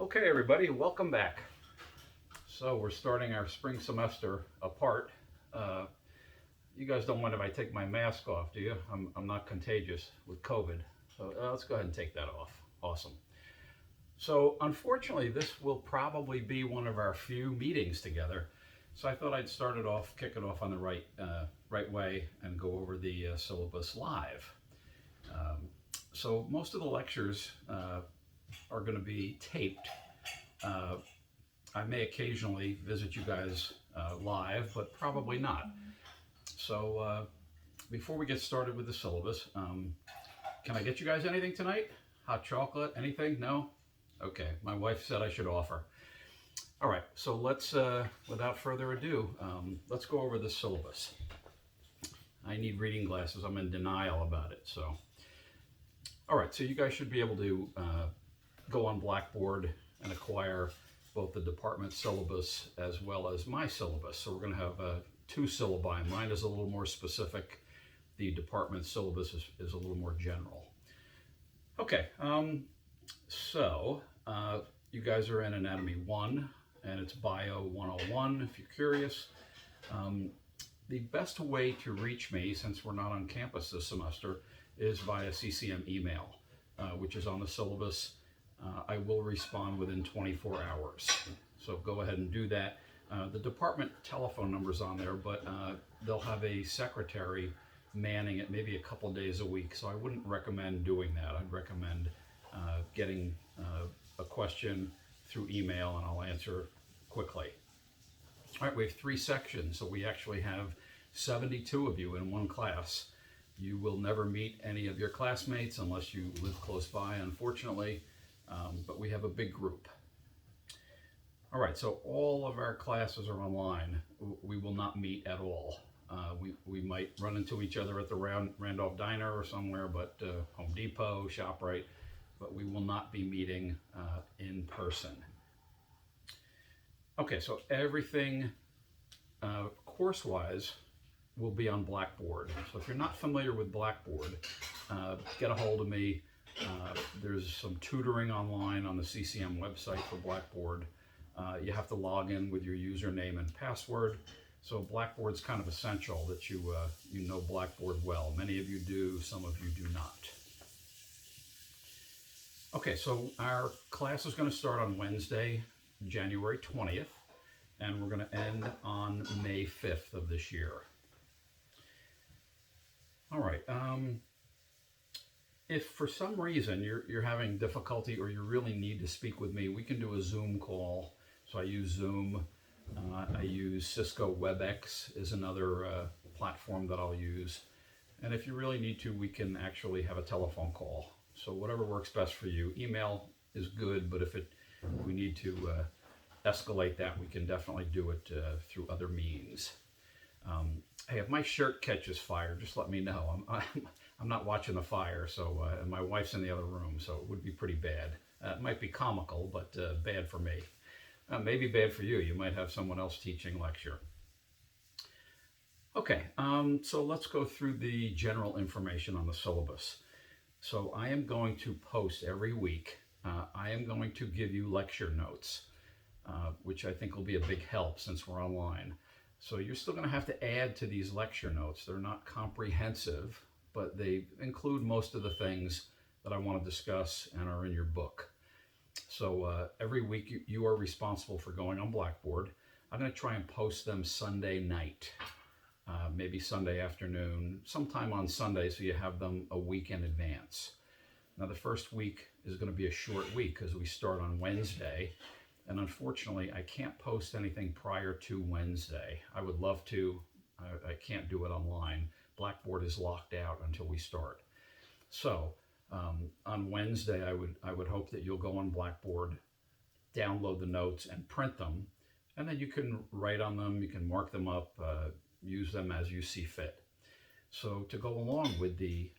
Okay, everybody, welcome back. So we're starting our spring semester apart. Uh, you guys don't mind if I take my mask off, do you? I'm not contagious with COVID. So let's go ahead and take that off. Awesome. So unfortunately, this will probably be one of our few meetings together. So I thought I'd kick it off on the right way and go over the syllabus live. So most of the lectures are going to be taped. Uh, I may occasionally visit you guys live, but probably not. So before we get started with the syllabus, can I get you guys anything tonight? Hot chocolate, anything? No? Okay, my wife said I should offer. All right, so let's, without further ado, let's go over the syllabus. I need reading glasses. I'm in denial about it, so. All right, so you guys should be able to go on Blackboard and acquire both the department syllabus as well as my syllabus. So we're going to have two syllabi. Mine is a little more specific. The department syllabus is a little more general. Okay, so you guys are in Anatomy 1, and it's Bio 101 if you're curious. The best way to reach me, since we're not on campus this semester, is via CCM email, which is on the syllabus. I will respond within 24 hours. So go ahead and do that. The department telephone number's on there, but they'll have a secretary manning it maybe a couple days a week. So I wouldn't recommend doing that. I'd recommend getting a question through email and I'll answer quickly. All right, we have 3 sections, so we actually have 72 of you in one class. You will never meet any of your classmates unless you live close by, unfortunately, but we have a big group. All right, so all of our classes are online. We will not meet at all. We might run into each other at the Randolph Diner or somewhere, but Home Depot, ShopRite, but we will not be meeting in person. Okay, so everything course-wise will be on Blackboard. So if you're not familiar with Blackboard, get a hold of me. There's some tutoring online on the CCM website for Blackboard. You have to log in with your username and password. So Blackboard's kind of essential that you know Blackboard well. Many of you do, some of you do not. Okay, so our class is going to start on Wednesday, January 20th, and we're going to end on May 5th of this year. All right, if for some reason you're having difficulty or you really need to speak with me, we can do a Zoom call. So I use Zoom. I use Cisco WebEx is another platform that I'll use. And if you really need to, we can actually have a telephone call. So whatever works best for you. Email is good, but if we need to escalate that, we can definitely do it through other means. Hey, if my shirt catches fire, just let me know. I'm not watching the fire, so and my wife's in the other room, so it would be pretty bad. It might be comical, but bad for me. Maybe bad for you. You might have someone else teaching lecture. Okay, so let's go through the general information on the syllabus. So I am going to post every week. I am going to give you lecture notes, which I think will be a big help since we're online. So you're still going to have to add to these lecture notes. They're not comprehensive, but they include most of the things that I want to discuss and are in your book. So every week you are responsible for going on Blackboard. I'm going to try and post them Sunday night, maybe Sunday afternoon, sometime on Sunday, so you have them a week in advance. Now the first week is going to be a short week because we start on Wednesday. And unfortunately, I can't post anything prior to Wednesday. I would love to. I can't do it online. Blackboard is locked out until we start. So on Wednesday, I would hope that you'll go on Blackboard, download the notes, and print them. And then you can write on them. You can mark them up, use them as you see fit. So to go along with the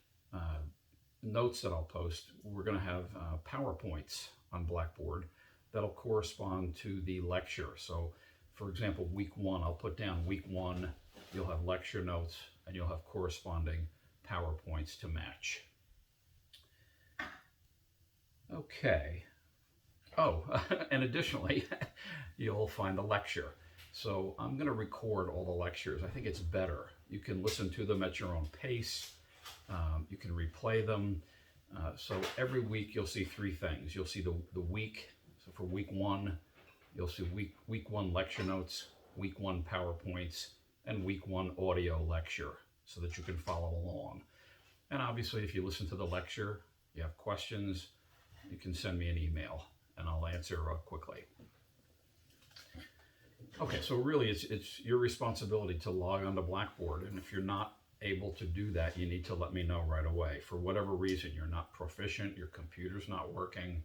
notes that I'll post, we're going to have PowerPoints on Blackboard that'll correspond to the lecture. So for example, week 1, I'll put down week 1, you'll have lecture notes and you'll have corresponding PowerPoints to match. Okay, Oh, and additionally, you'll find the lecture. So I'm going to record all the lectures. I think it's better. You can listen to them at your own pace. You can replay them. So every week you'll see three things. You'll see the week. So for week one, you'll see week one lecture notes, week one PowerPoints, and week one audio lecture so that you can follow along. And obviously, if you listen to the lecture, you have questions, you can send me an email and I'll answer quickly. Okay, so really it's your responsibility to log onto Blackboard, and if you're not able to do that, you need to let me know right away. For whatever reason, you're not proficient, your computer's not working,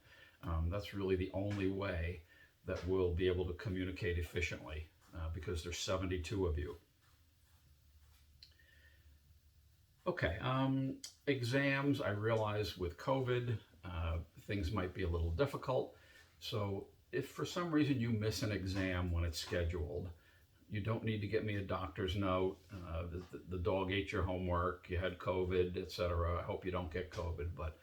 that's really the only way that we'll be able to communicate efficiently because there's 72 of you. Okay, exams, I realize with COVID, things might be a little difficult. So if for some reason you miss an exam when it's scheduled, you don't need to get me a doctor's note. The dog ate your homework, you had COVID, etc. I hope you don't get COVID, but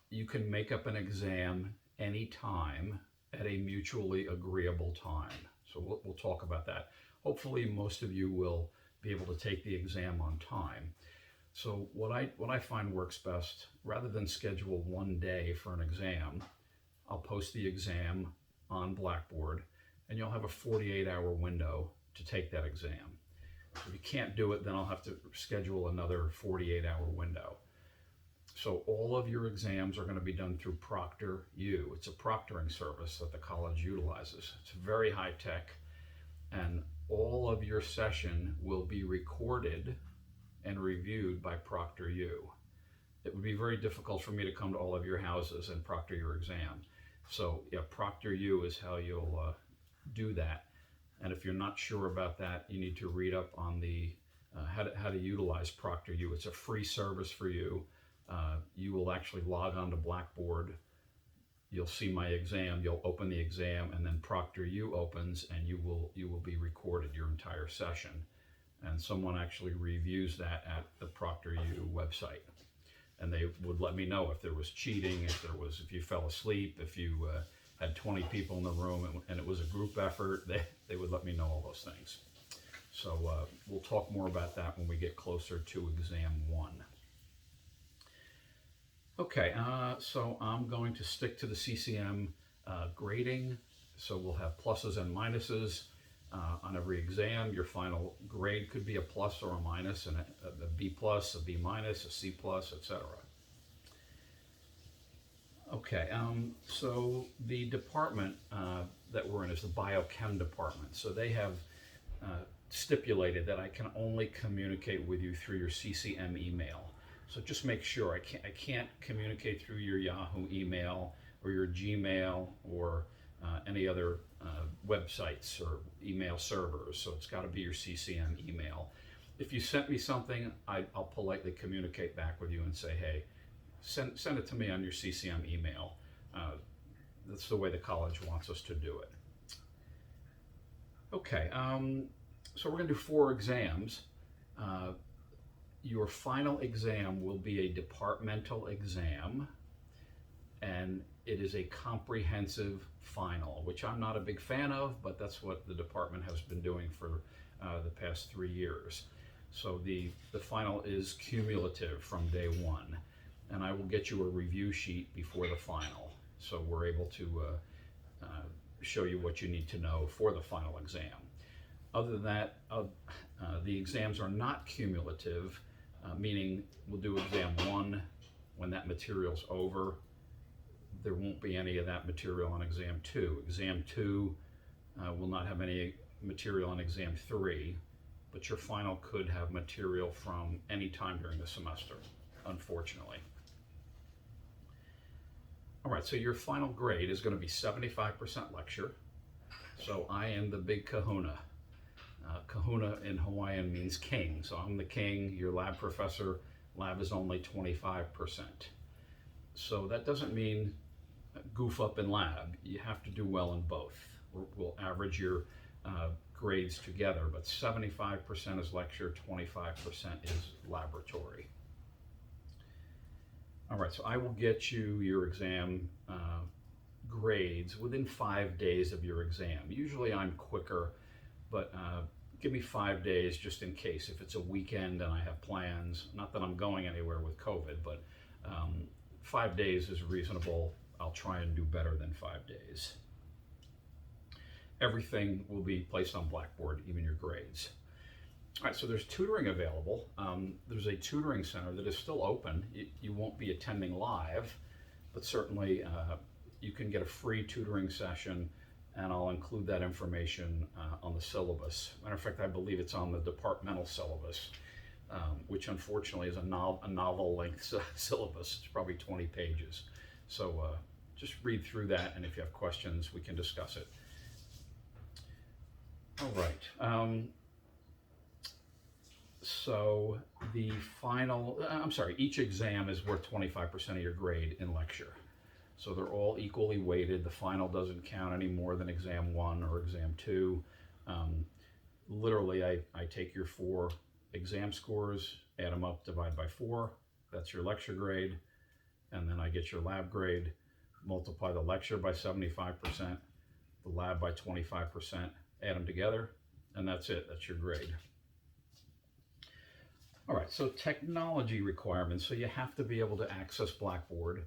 you can make up an exam anytime at a mutually agreeable time. So we'll talk about that. Hopefully most of you will be able to take the exam on time. So what I find works best, rather than schedule one day for an exam, I'll post the exam on Blackboard and you'll have a 48-hour window to take that exam. If you can't do it, then I'll have to schedule another 48-hour window. So all of your exams are going to be done through ProctorU. It's a proctoring service that the college utilizes. It's very high tech, and all of your session will be recorded and reviewed by ProctorU. It would be very difficult for me to come to all of your houses and proctor your exam. So yeah, ProctorU is how you'll do that. And if you're not sure about that, you need to read up on the how to utilize ProctorU. It's a free service for you. You will actually log on to Blackboard. You'll see my exam. You'll open the exam, and then ProctorU opens, and you will be recorded your entire session. And someone actually reviews that at the ProctorU website. And they would let me know if there was cheating, if you fell asleep, if you had 20 people in the room and it was a group effort, they would let me know all those things. So we'll talk more about that when we get closer to exam one. Okay, so I'm going to stick to the CCM grading. So we'll have pluses and minuses on every exam. Your final grade could be a plus or a minus, and a B plus, a B minus, a C plus, etc. Okay, so the department that we're in is the biochem department. So they have stipulated that I can only communicate with you through your CCM email. So just make sure I can't communicate through your Yahoo email or your Gmail or any other websites or email servers. So it's got to be your CCM email. If you sent me something, I'll politely communicate back with you and say, hey, send it to me on your CCM email. That's the way the college wants us to do it. Okay, so we're going to do 4 exams. Your final exam will be a departmental exam, and it is a comprehensive final, which I'm not a big fan of, but that's what the department has been doing for the past 3 years. So the final is cumulative from day one, and I will get you a review sheet before the final, so we're able to show you what you need to know for the final exam. Other than that, the exams are not cumulative, meaning we'll do exam 1 when that material's over. There won't be any of that material on exam 2. Exam 2 will not have any material on exam 3, but your final could have material from any time during the semester, unfortunately. All right, so your final grade is going to be 75% lecture. So I am the big kahuna. Kahuna in Hawaiian means king, so I'm the king, your lab professor. Lab is only 25%. So that doesn't mean goof up in lab. You have to do well in both. We'll average your grades together, but 75% is lecture, 25% is laboratory. All right, so I will get you your exam grades within 5 days of your exam. Usually I'm quicker, but give me 5 days just in case. If it's a weekend and I have plans, not that I'm going anywhere with COVID, but 5 days is reasonable. I'll try and do better than 5 days. Everything will be placed on Blackboard, even your grades. All right, so there's tutoring available. There's a tutoring center that is still open. You won't be attending live, but certainly you can get a free tutoring session, and I'll include that information on the syllabus. Matter of fact, I believe it's on the departmental syllabus, which unfortunately is a novel-length syllabus. It's probably 20 pages. So just read through that, and if you have questions, we can discuss it. All right. So the final, each exam is worth 25% of your grade in lecture. So they're all equally weighted. The final doesn't count any more than exam 1 or exam 2. Literally, I take your 4 exam scores, add them up, divide by 4. That's your lecture grade. And then I get your lab grade, multiply the lecture by 75%, the lab by 25%, add them together, and that's it. That's your grade. All right, so technology requirements. So you have to be able to access Blackboard.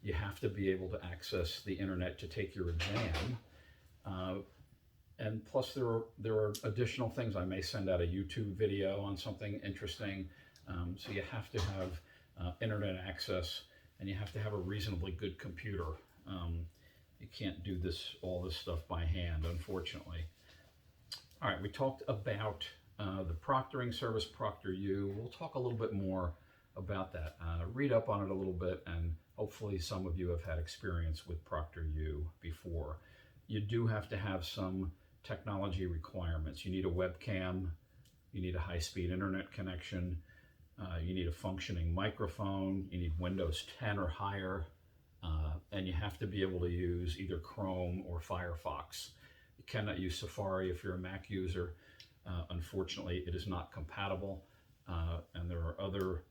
You have to be able to access the internet to take your exam. And plus there are additional things. I may send out a YouTube video on something interesting. So you have to have internet access, and you have to have a reasonably good computer. You can't do all this stuff by hand, unfortunately. All right, we talked about the proctoring service, ProctorU. We'll talk a little bit more about that. Read up on it a little bit, and hopefully some of you have had experience with ProctorU before. You do have to have some technology requirements. You need a webcam, you need a high-speed internet connection, you need a functioning microphone, you need Windows 10 or higher, and you have to be able to use either Chrome or Firefox. You cannot use Safari if you're a Mac user. Unfortunately, it is not compatible, and there are other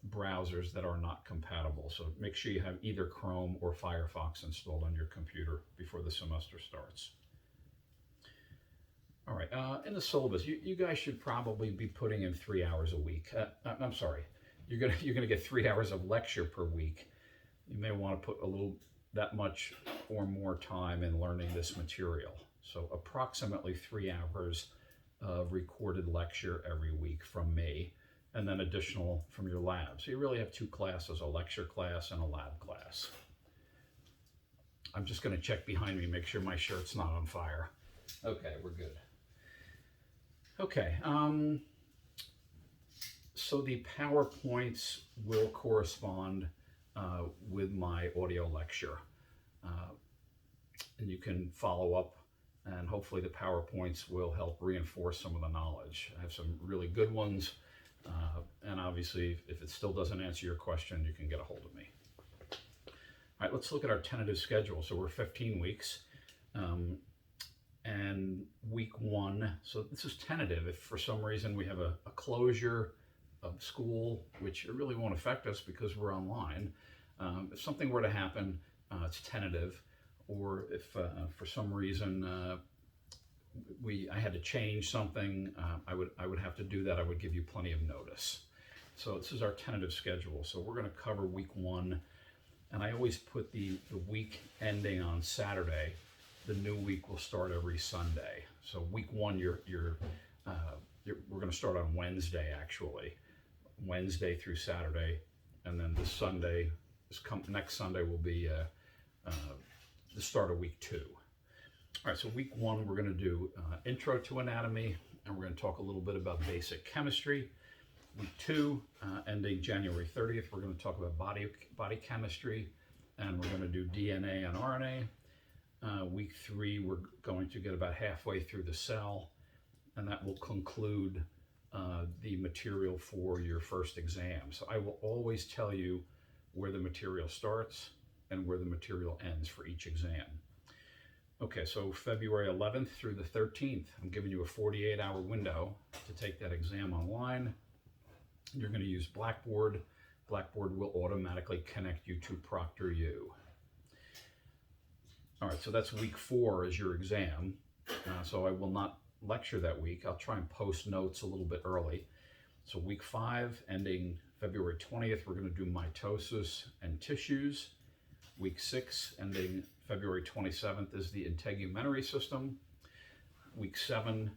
browsers that are not compatible. So make sure you have either Chrome or Firefox installed on your computer before the semester starts. All right, in the syllabus, you guys should probably be putting in 3 hours a week. I'm sorry, you're gonna get 3 hours of lecture per week. You may want to put that much or more time in learning this material. So approximately 3 hours of recorded lecture every week from me, and then additional from your lab. So you really have 2 classes, a lecture class and a lab class. I'm just going to check behind me, make sure my shirt's not on fire. Okay, we're good. Okay, so the PowerPoints will correspond with my audio lecture. And you can follow up, and hopefully the PowerPoints will help reinforce some of the knowledge. I have some really good ones, and obviously if it still doesn't answer your question, you can get a hold of me. All right, let's look at our tentative schedule. So we're 15 weeks, and week 1, so this is tentative. If for some reason we have a closure of school, which it really won't affect us because we're online, if something were to happen, it's tentative. Or if for some reason I had to change something, I would have to do that. I would give you plenty of notice. So this is our tentative schedule. So we're going to cover week 1, and I always put the week ending on Saturday. The new week will start every Sunday. So week 1, we're going to start on Wednesday, actually, Wednesday through Saturday, and then next Sunday will be the start of week 2. All right, so week 1, we're going to do intro to anatomy, and we're going to talk a little bit about basic chemistry. Week 2, ending January 30th, we're going to talk about body chemistry, and we're going to do DNA and RNA. Week 3, we're going to get about halfway through the cell, and that will conclude the material for your first exam. So I will always tell you where the material starts and where the material ends for each exam. Okay, so February 11th through the 13th, I'm giving you a 48-hour window to take that exam online. You're going to use Blackboard. Blackboard will automatically connect you to ProctorU. All right, so that's week 4 is your exam. So I will not lecture that week. I'll try and post notes a little bit early. So week 5, ending February 20th, we're going to do mitosis and tissues. Week 6, ending February 27th, is the integumentary system. Week 7,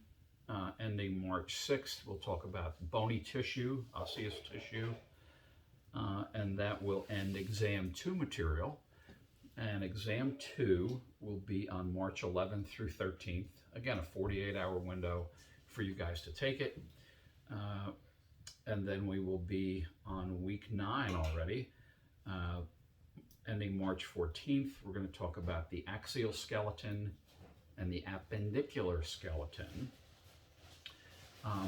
ending March 6th, we'll talk about bony tissue, osseous tissue, and that will end exam 2 material. And exam 2 will be on March 11th through 13th. Again, a 48-hour window for you guys to take it. And then we will be on week 9 already, ending March 14th. We're going to talk about the axial skeleton and the appendicular skeleton.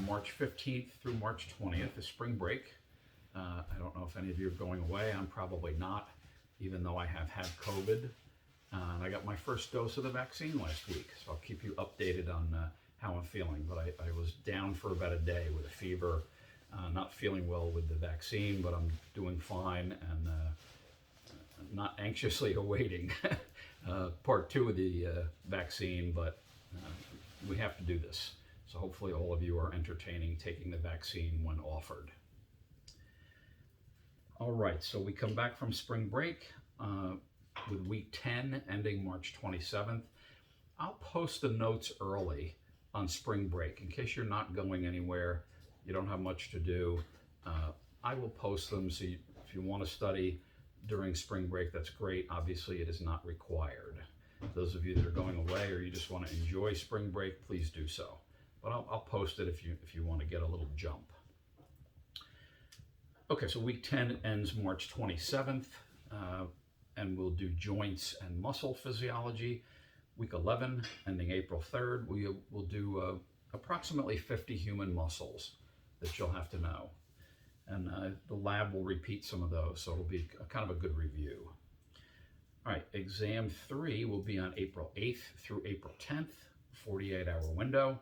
March 15th through March 20th is spring break. I don't know if any of you are going away. I'm probably not, even though I have had COVID. And I got my first dose of the vaccine last week, so I'll keep you updated on how I'm feeling. But I was down for about a day with a fever, not feeling well with the vaccine, but I'm doing fine and not anxiously awaiting part 2 of the vaccine, but we have to do this. So hopefully all of you are entertaining taking the vaccine when offered. All right, so we come back from spring break with week 10 ending March 27th. I'll post the notes early on spring break in case you're not going anywhere, you don't have much to do. I will post them, so if you want to study during spring break, that's great. Obviously, it is not required. Those of you that are going away or you just want to enjoy spring break, please do so. But I'll post it if you want to get a little jump. Okay, so week 10 ends March 27th, and we'll do joints and muscle physiology. Week 11, ending April 3rd, we'll do approximately 50 human muscles that you'll have to know. And the lab will repeat some of those, so it'll be kind of a good review. All right, exam 3 will be on April 8th through April 10th, 48-hour window.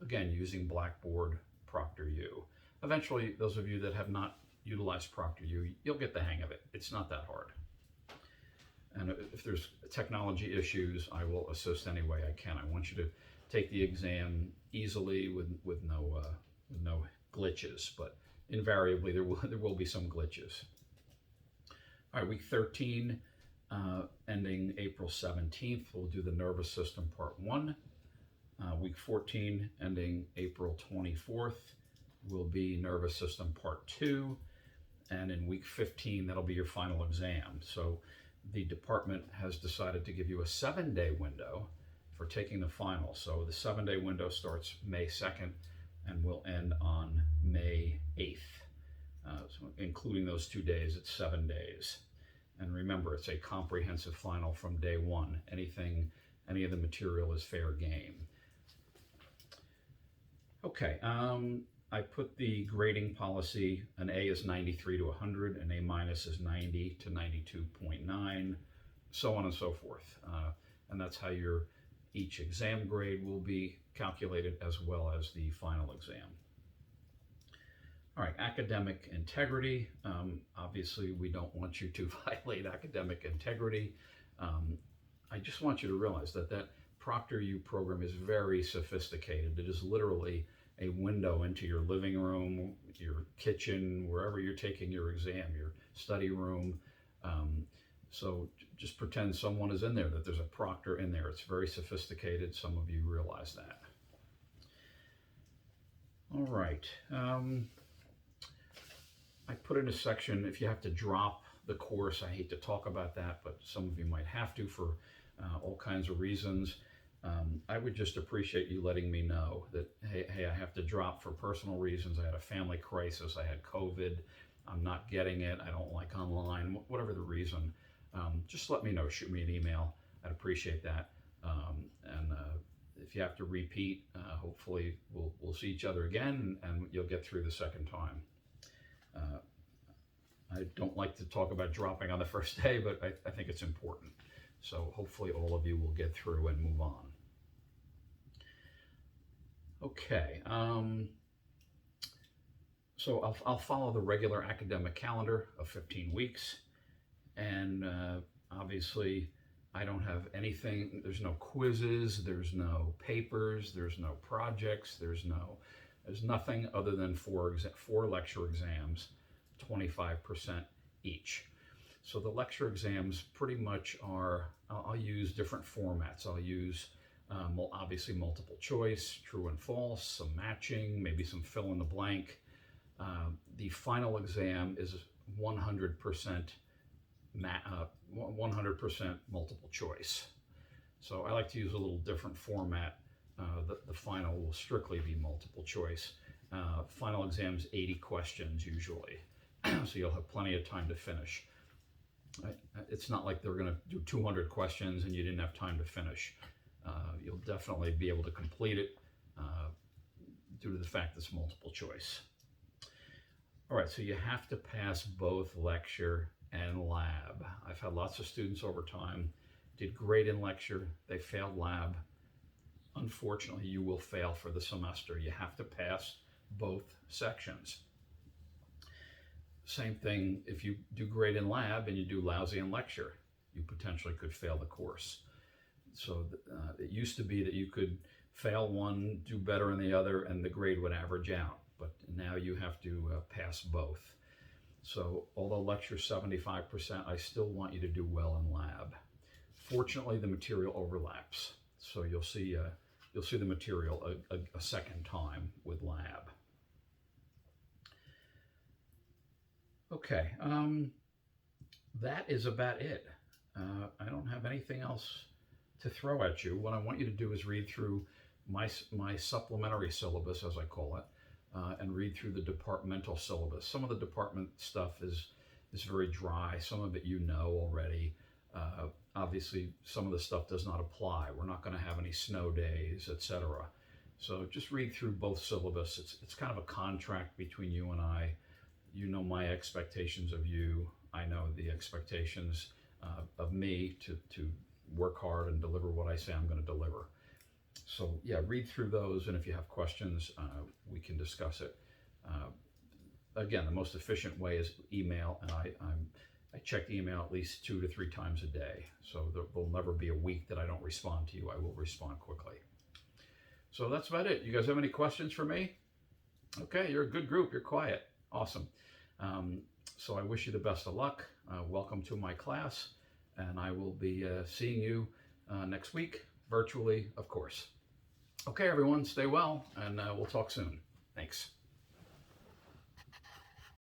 Again, using Blackboard ProctorU. Eventually, those of you that have not utilized ProctorU, you'll get the hang of it. It's not that hard. And if there's technology issues, I will assist any way I can. I want you to take the exam easily with no glitches, but invariably there will be some glitches. All right, week 13, ending April 17th, we'll do the nervous system part 1. Week 14, ending April 24th, will be nervous system part 2. And in week 15, that'll be your final exam. So the department has decided to give you a 7-day window for taking the final. So the 7-day window starts May 2nd and will end on May 8th. So including those 2 days, it's 7 days. And remember, it's a comprehensive final from day 1. Any of the material is fair game. Okay, I put the grading policy. An A is 93 to 100, an A minus is 90 to 92.9, so on and so forth. And that's how each exam grade will be calculated, as well as the final exam. All right, academic integrity. Obviously, we don't want you to violate academic integrity. I just want you to realize that ProctorU program is very sophisticated. It is literally a window into your living room, your kitchen, wherever you're taking your exam, your study room. So just pretend someone is in there, that there's a proctor in there. It's very sophisticated. Some of you realize that. All right. I put in a section, if you have to drop the course, I hate to talk about that, but some of you might have to for all kinds of reasons. I would just appreciate you letting me know that, hey, I have to drop for personal reasons. I had a family crisis. I had COVID. I'm not getting it. I don't like online, whatever the reason. Just let me know. Shoot me an email. I'd appreciate that. And if you have to repeat, hopefully we'll see each other again and you'll get through the second time. I don't like to talk about dropping on the first day, but I think it's important. So hopefully all of you will get through and move on. Okay, so I'll follow the regular academic calendar of 15 weeks. And obviously I don't have anything, there's no quizzes, there's no papers, there's no projects, there's nothing other than four lecture exams, 25% each. So the lecture exams pretty much are, I'll use different formats. I'll use obviously multiple choice, true and false, some matching, maybe some fill in the blank. The final exam is 100% 100% multiple choice. So I like to use a little different format. The final will strictly be multiple choice. Final exam's 80 questions usually, so you'll have plenty of time to finish. It's not like they're going to do 200 questions and you didn't have time to finish. You'll definitely be able to complete it due to the fact that it's multiple choice. All right, so you have to pass both lecture and lab. I've had lots of students over time, did great in lecture, they failed lab. Unfortunately, you will fail for the semester. You have to pass both sections. Same thing if you do great in lab and you do lousy in lecture, you potentially could fail the course. So it used to be that you could fail one, do better in the other, and the grade would average out. But now you have to pass both. So although lecture 75%, I still want you to do well in lab. Fortunately, the material overlaps, so you'll see the material a second time with lab. Okay, that is about it. I don't have anything else to throw at you. What I want you to do is read through my supplementary syllabus, as I call it, and read through the departmental syllabus. Some of the department stuff is very dry. Some of it you know already. Obviously, some of the stuff does not apply. We're not going to have any snow days, etc. So just read through both syllabus. It's kind of a contract between you and I. You know my expectations of you. I know the expectations of me to work hard and deliver what I say I'm going to deliver. So yeah, read through those, and if you have questions, we can discuss it. Again, the most efficient way is email, and I check email at least 2 to 3 times a day. So there will never be a week that I don't respond to you. I will respond quickly. So that's about it. You guys have any questions for me? Okay, you're a good group. You're quiet. Awesome. So I wish you the best of luck. Welcome to my class, and I will be seeing you next week, virtually, of course. Okay, everyone, stay well, and we'll talk soon. Thanks.